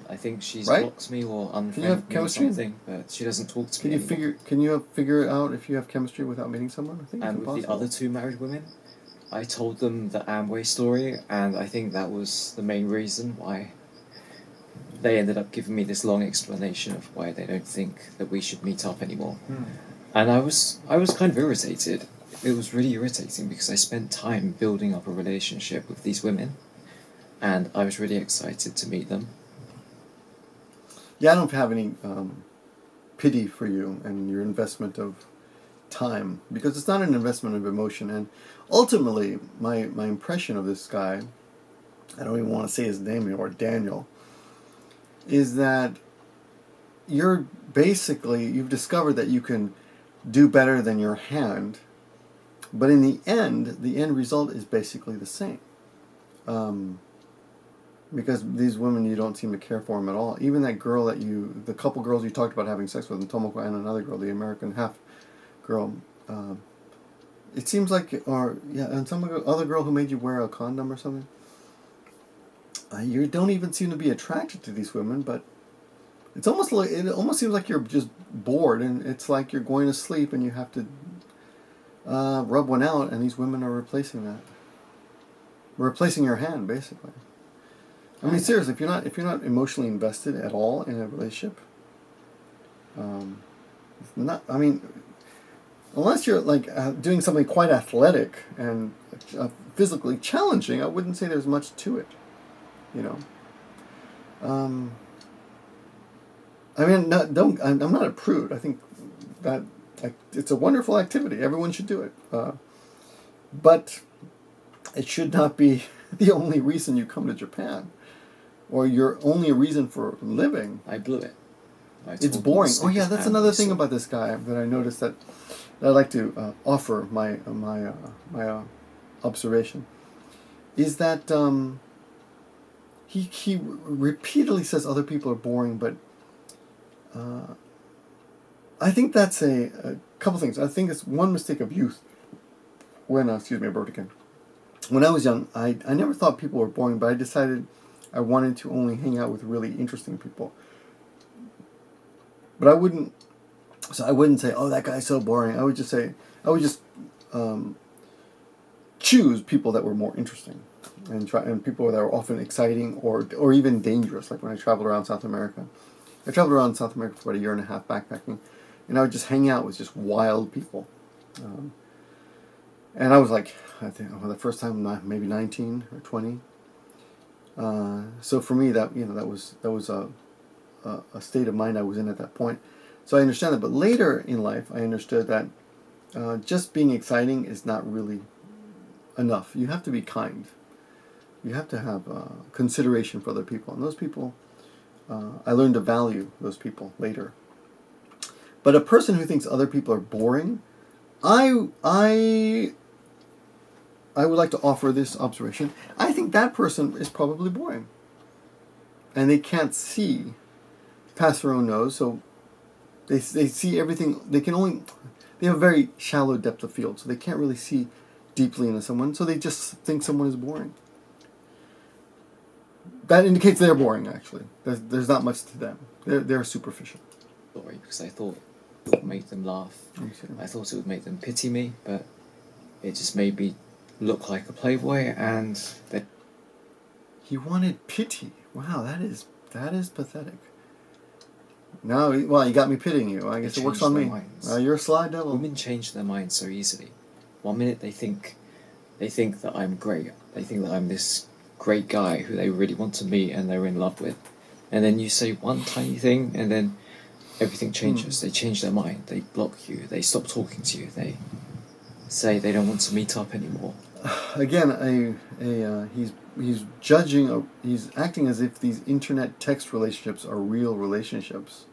I think she's right? blocks me or unfriended me or something, but she doesn't talk to me anymore. Can you figure it out if you have chemistry without meeting someone? I think and it's with the other two married women, I told them the Amway story, and I think that was the main reason why they ended up giving me this long explanation of why they don't think that we should meet up anymore. And I was kind of irritated. It was really irritating because I spent time building up a relationship with these women, and I was really excited to meet them. Yeah, I don't have any pity for you and your investment of time, because it's not an investment of emotion. And ultimately, my impression of this guy, I don't even want to say his name anymore, Daniel, is that you've discovered that you can do better than your hand, but in the end result is basically the same. Because these women, you don't seem to care for them at all. Even that girl the couple girls you talked about having sex with, and Tomoko and another girl, the American half girl, it seems like, and some other girl who made you wear a condom or something. You don't even seem to be attracted to these women, but it almost seems like you're just bored, and it's like you're going to sleep and you have to rub one out, and these women are replacing your hand, basically. I mean, seriously, if you're not emotionally invested at all in a relationship, It's not. I mean, unless you're like doing something quite athletic and physically challenging, I wouldn't say there's much to it. You know. I mean, I'm not a prude. I think that it's a wonderful activity. Everyone should do it. But it should not be the only reason you come to Japan, or your only reason for living. I blew it. It's boring. Oh yeah, that's another thing about this guy that I noticed that I'd like to offer my observation is that he repeatedly says other people are boring, but I think that's a couple things. I think it's one mistake of youth. When excuse me, I burped again. When I was young, I never thought people were boring, but I decided I wanted to only hang out with really interesting people. But I wouldn't say, oh, that guy's so boring. I would just choose people that were more interesting, and people that were often exciting or even dangerous. Like when I traveled around South America. I traveled around South America for about a year and a half backpacking, and I would just hang out with just wild people. And I was like, I think the first time maybe 19 or 20. So for me, that was a state of mind I was in at that point. So I understand that. But later in life, I understood that just being exciting is not really enough. You have to be kind. You have to have consideration for other people, and those people. I learned to value those people later. But a person who thinks other people are boring, I would like to offer this observation. I think that person is probably boring. And they can't see past their own nose, so they see everything. They have a very shallow depth of field, so they can't really see deeply into someone, so they just think someone is boring. That indicates they're boring, actually. There's not much to them. They're superficial. Sorry, because I thought it would make them laugh. I thought it would make them pity me, but it just made me look like a playboy, and they... He wanted pity. Wow, that is pathetic. No, well, you got me pitying you. I guess it works on me. You're a sly devil. Women change their minds so easily. 1 minute they think that I'm great. They think that I'm this great guy who they really want to meet and they're in love with, and then you say one tiny thing and then everything changes. They change their mind. They block you. They stop talking to you. They say they don't want to meet up anymore. Again, he's judging. He's acting as if these internet text relationships are real relationships,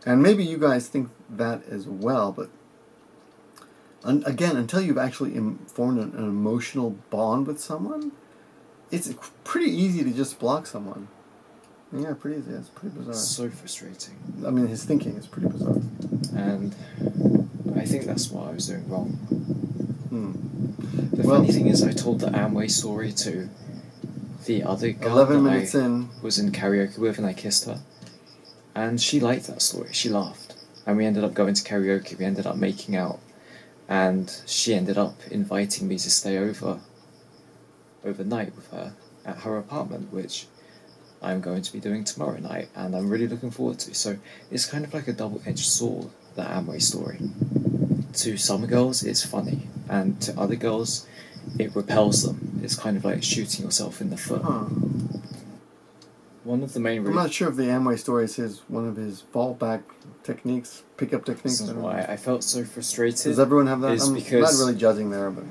and maybe you guys think that as well. But again, until you've actually formed an emotional bond with someone, it's pretty easy to just block someone. Yeah, pretty easy. It's pretty bizarre. So frustrating. I mean, his thinking is pretty bizarre. And I think that's what I was doing wrong. The funny thing is, I told the Amway story to the other girl 11 minutes in. Was in karaoke with, and I kissed her. And she liked that story. She laughed. And we ended up going to karaoke. We ended up making out. And she ended up inviting me to stay overnight with her at her apartment, which I'm going to be doing tomorrow night, and I'm really looking forward to. So it's kind of like a double-edged sword, the Amway story. To some girls, it's funny, and to other girls, it repels them. It's kind of like shooting yourself in the foot. One of the main I'm not sure if the Amway story is one of his fallback techniques, pickup techniques. This is why I felt so frustrated. Does everyone have that? I'm not really judging there, but...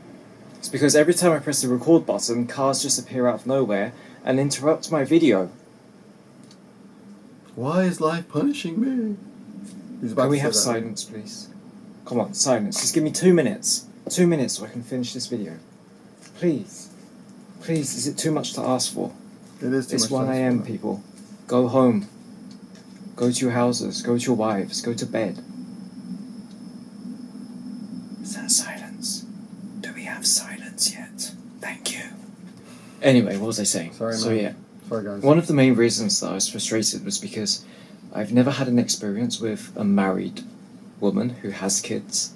It's because every time I press the record button, cars just appear out of nowhere and interrupt my video. Why is life punishing me? Can we have silence, please? Come on, silence. Just give me 2 minutes. 2 minutes so I can finish this video. Please. Please, is it too much to ask for? It is too much. It's 1 a.m, people. Go home. Go to your houses. Go to your wives. Go to bed. Is that silence? Do we have silence yet? Thank you. Anyway, what was I saying? Sorry, man. So yeah. Sorry, guys. One of the main reasons that I was frustrated was because I've never had an experience with a married woman who has kids,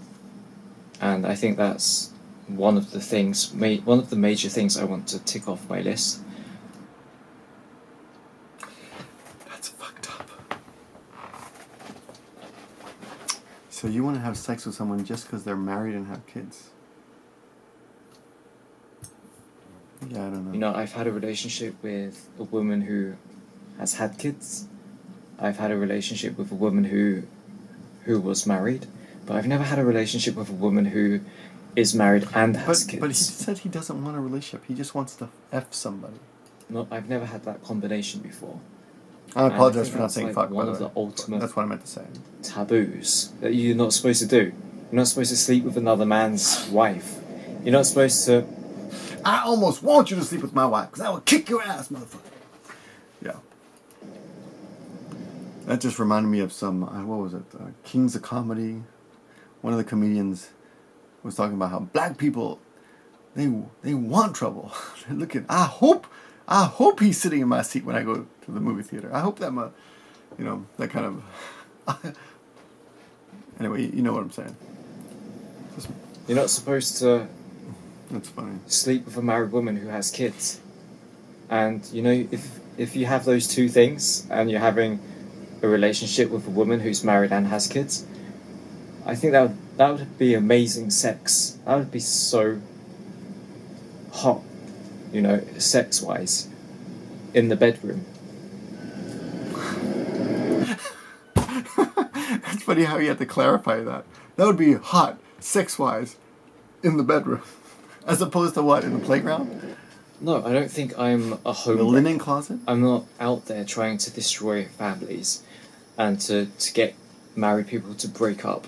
and I think that's one of the major things I want to tick off my list. That's fucked up. So you want to have sex with someone just because they're married and have kids? Yeah, I don't know. You know, I've had a relationship with a woman who has had kids. I've had a relationship with a woman who was married, but I've never had a relationship with a woman who is married and has kids. But he said he doesn't want a relationship. He just wants to F somebody. No, I've never had that combination before. I apologize for not that's saying like fuck, one by of the the way. ultimate That's what I meant to say. taboos that you're not supposed to do. You're not supposed to sleep with another man's wife. You're not supposed to... I almost want you to sleep with my wife, because I will kick your ass, motherfucker. Yeah. That just reminded me of some, what was it? Kings of Comedy. One of the comedians was talking about how black people, they want trouble. Look at, I hope he's sitting in my seat when I go to the movie theater. I hope that that kind of... Anyway, you know what I'm saying. You're not supposed to... That's funny. Sleep with a married woman who has kids. And, you know, if you have those two things, and you're having a relationship with a woman who's married and has kids, I think that would be amazing sex. That would be so hot, you know, sex-wise, in the bedroom. It's funny how you had to clarify that. That would be hot, sex-wise, in the bedroom. As opposed to what, in the playground? No, I don't think I'm a home The linen closet? I'm not out there trying to destroy families and to get married people to break up.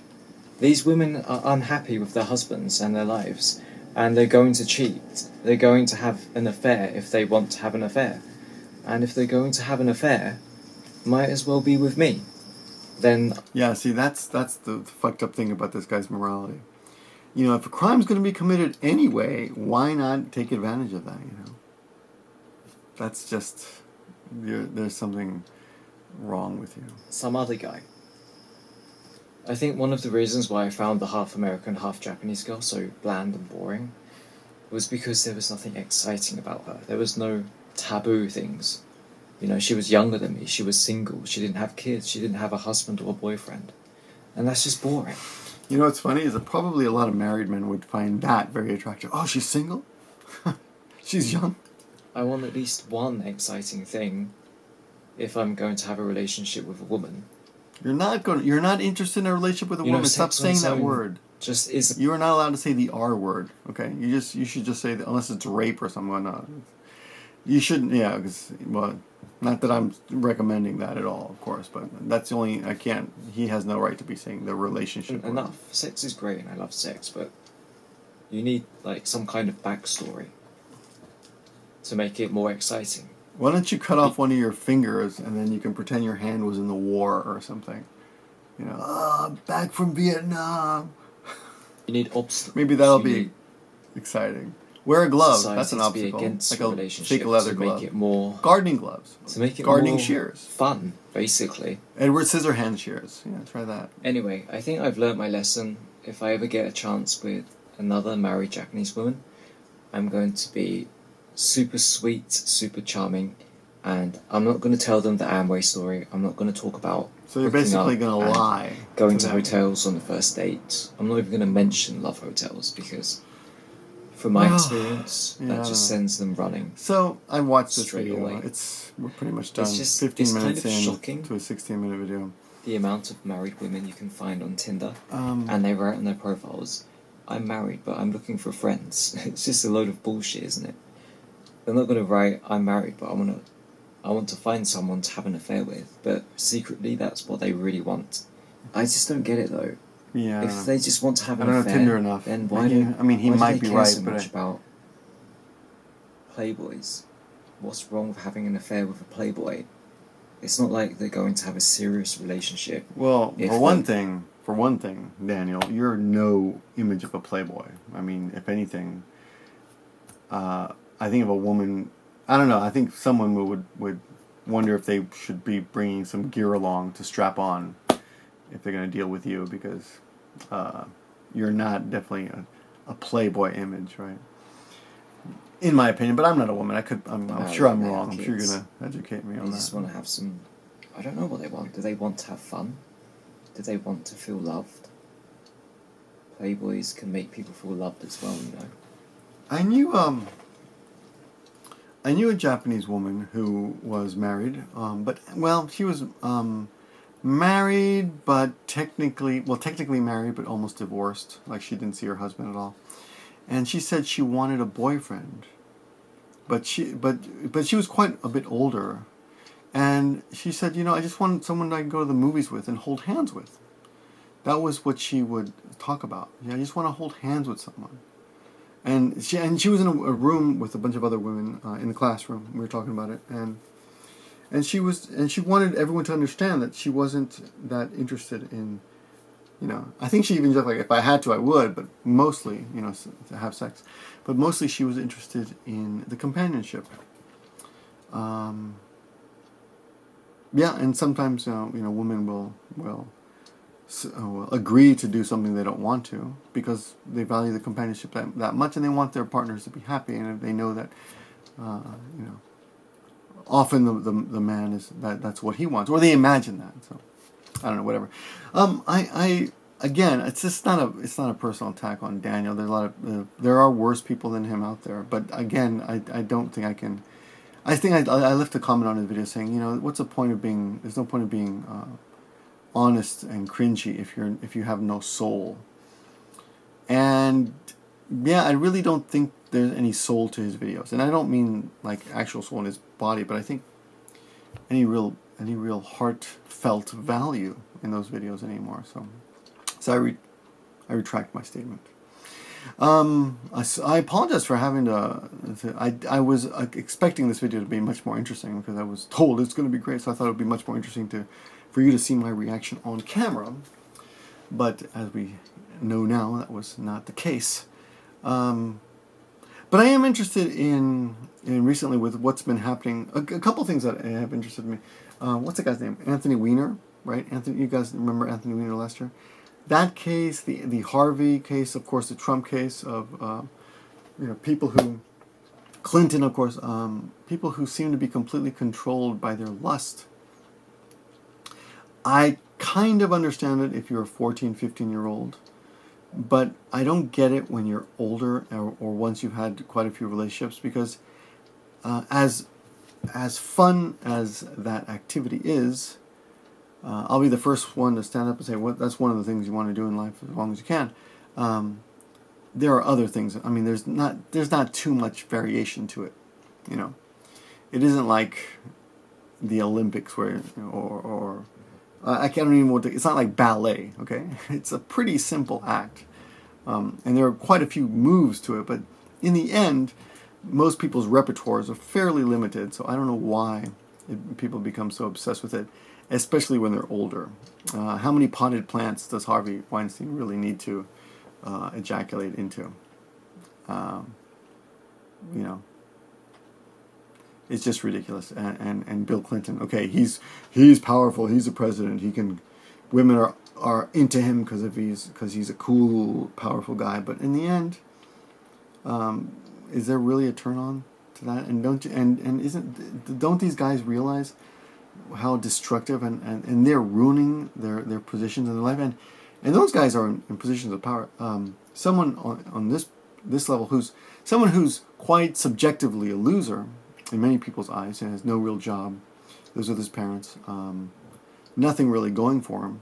These women are unhappy with their husbands and their lives, and they're going to cheat. They're going to have an affair if they want to have an affair. And if they're going to have an affair, might as well be with me. Then... Yeah, see, that's the fucked up thing about this guy's morality. You know, if a crime's going to be committed anyway, why not take advantage of that, you know? That's just... There's something wrong with you. Some other guy. I think one of the reasons why I found the half American, half Japanese girl so bland and boring was because there was nothing exciting about her. There was no taboo things. You know, she was younger than me, she was single, she didn't have kids, she didn't have a husband or a boyfriend. And that's just boring. You know what's funny is that probably a lot of married men would find that very attractive. Oh, she's single? She's young? I want at least one exciting thing if I'm going to have a relationship with a woman. You're not interested in a relationship with a woman. Stop saying that word. Just is... You are not allowed to say the R word, okay? You should just say that, unless it's rape or something. No. You shouldn't, yeah, because, well, not that I'm recommending that at all, of course, but that's the only, he has no right to be saying the relationship word. Enough. Sex is great and I love sex, but you need, like, some kind of backstory to make it more exciting. Why don't you cut off one of your fingers and then you can pretend your hand was in the war or something? You know, back from Vietnam. You need obstacles. Maybe that'll be exciting. Wear a glove. That's an obstacle. obstacle. Against like a a relationship fake leather to glove. make it more... Gardening gloves. To make it gardening more shears. Fun, basically. Edward Scissorhands shears. Yeah, try that. Anyway, I think I've learnt my lesson. If I ever get a chance with another married Japanese woman, I'm going to be super sweet, super charming, and I'm not going to tell them the Amway story. I'm not going to talk about... So you're basically going to lie. Going to hotels on the first date. I'm not even going to mention love hotels because... From my experience, that just sends them running. So I watched this straight video. away. We're pretty much done. It's 15 minutes kind of in shocking, to a 16-minute video. The amount of married women you can find on Tinder, And they write on their profiles, "I'm married, but I'm looking for friends." It's just a load of bullshit, isn't it? They're not going to write, "I'm married, but I want to find someone to have an affair with," but secretly that's what they really want. I just don't get it though. Yeah. If they just want to have an I don't affair, know Tinder enough. then why he might be right, so but much about playboys? What's wrong with having an affair with a playboy? It's not like they're going to have a serious relationship. Well, for one thing, Daniel, you're no image of a playboy. I mean, if anything, I think of a woman. I don't know. I think someone would wonder if they should be bringing some gear along to strap on if they're going to deal with you, because you're not definitely a playboy image, right? In my opinion, but I'm not a woman. I'm sure I'm wrong. I'm sure you're going to educate me on that. They just want to have some... I don't know what they want. Do they want to have fun? Do they want to feel loved? playboys can make people feel loved as well, you know. I knew a Japanese woman who was married, but well, she was married, but technically married, but almost divorced. Like she didn't see her husband at all, and she said she wanted a boyfriend, but she was quite a bit older, and she said, I just want someone I can go to the movies with and hold hands with. That was what she would talk about. I just want to hold hands with someone. And she was in a room with a bunch of other women in the classroom. We were talking about it, and she wanted everyone to understand that she wasn't that interested in, I think she even joked like, if I had to, I would, but mostly, to have sex, but mostly she was interested in the companionship. Yeah, and sometimes women will agree to do something they don't want to because they value the companionship that much, and they want their partners to be happy, and if they know that often the man is that's what he wants, or they imagine that. So I don't know, whatever. I again, it's not a personal attack on Daniel. There's there are worse people than him out there, but again, I don't think I can. I think I left a comment on his video saying, what's the point of being? There's no point of being honest and cringy if you have no soul. And yeah, I really don't think there's any soul to his videos, and I don't mean like actual soul in his body, but I think any real heartfelt value in those videos anymore. So I retract my statement. I apologize for having to I was expecting this video to be much more interesting because I was told it's going to be great, so I thought it would be much more interesting for you to see my reaction on camera. But as we know now, that was not the case. But I am interested in recently with what's been happening. A couple things that have interested me. What's the guy's name? Anthony Weiner, right? You guys remember Anthony Weiner last year? That case, the Harvey case, of course, the Trump case of people who, Clinton, of course, people who seem to be completely controlled by their lust. I kind of understand it if you're a 14, 15-year-old, but I don't get it when you're older or once you've had quite a few relationships, because as fun as that activity is, I'll be the first one to stand up and say, well, that's one of the things you want to do in life as long as you can. There are other things. I mean, there's not too much variation to it. It isn't like the Olympics where, or I can't even. It's not like ballet. Okay, it's a pretty simple act, and there are quite a few moves to it. But in the end, most people's repertoires are fairly limited. So I don't know why people become so obsessed with it, especially when they're older. How many potted plants does Harvey Weinstein really need to ejaculate into? It's just ridiculous. And Bill Clinton, okay, he's powerful. He's the president. Women are into him because he's a cool, powerful guy. But in the end, is there really a turn on to that? And don't these guys realize how destructive and they're ruining their positions in their life, and those guys are in positions of power. Someone on this level someone who's quite subjectively a loser in many people's eyes and has no real job, lives with his parents, nothing really going for him.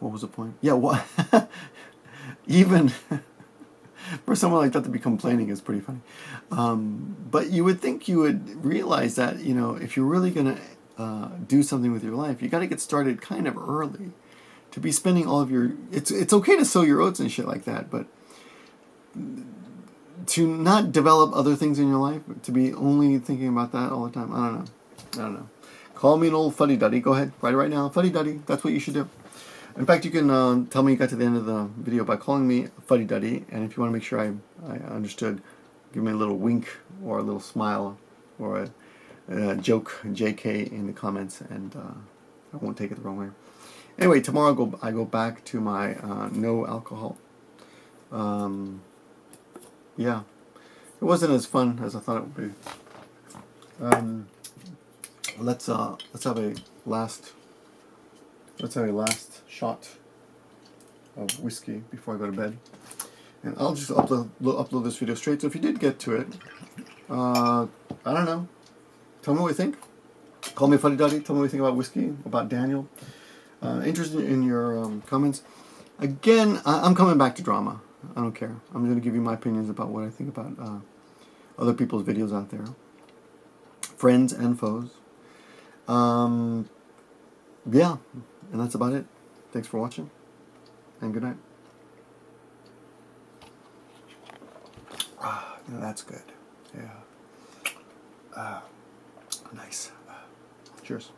What was the point? Yeah, what? Even for someone like that to be complaining is pretty funny. But you would think you would realize that, if you're really going to do something with your life, you got to get started kind of early. To be spending all of your... It's okay to sow your oats and shit like that, but to not develop other things in your life, to be only thinking about that all the time, I don't know. Call me an old fuddy-duddy. Go ahead, write it right now. Fuddy-duddy, that's what you should do. In fact, you can tell me you got to the end of the video by calling me fuddy-duddy, and if you want to make sure I understood, give me a little wink or a little smile or a joke, JK, in the comments, and I won't take it the wrong way. Anyway, tomorrow I go back to my no alcohol. Yeah, it wasn't as fun as I thought it would be. Let's have a last let's have a last shot of whiskey before I go to bed. And I'll just upload this video straight. So if you did get to it, I don't know. Tell me what you think. Call me Funny Duddy. Tell me what you think about whiskey, about Daniel. Interested in your comments. Again, I'm coming back to drama. I don't care. I'm going to give you my opinions about what I think about other people's videos out there. Friends and foes. Yeah, and that's about it. Thanks for watching, and good night. Yeah, that's good. Yeah. Nice. Cheers.